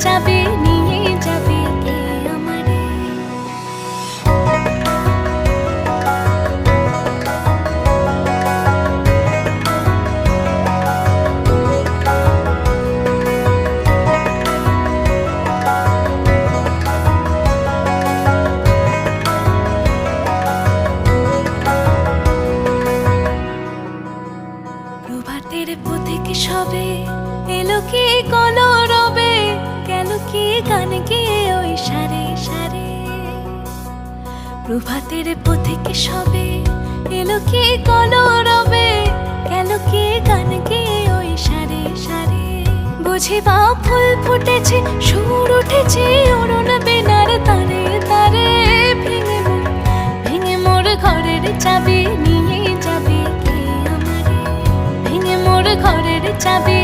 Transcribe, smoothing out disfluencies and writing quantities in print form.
চাবি নিয়ে যাবে কে আমারে। প্রভাতের পথিকে সবে এলো কি কলরবে, গেল কি গান গেয়ে ওই সারে সারে। প্রভাতের পথিকে সবে এলো কি কলরবে, গেল কি গান গেয়ে ওই সারে সারে। বুঝি বা ফুল ফুটেছে, সুর উঠেছে অরুণ বেনার তারে তারে। ভেঙে মোর ঘরের চাবি নিয়ে যাবে কে আমারে, ভেঙে মোর ঘরের চাবি।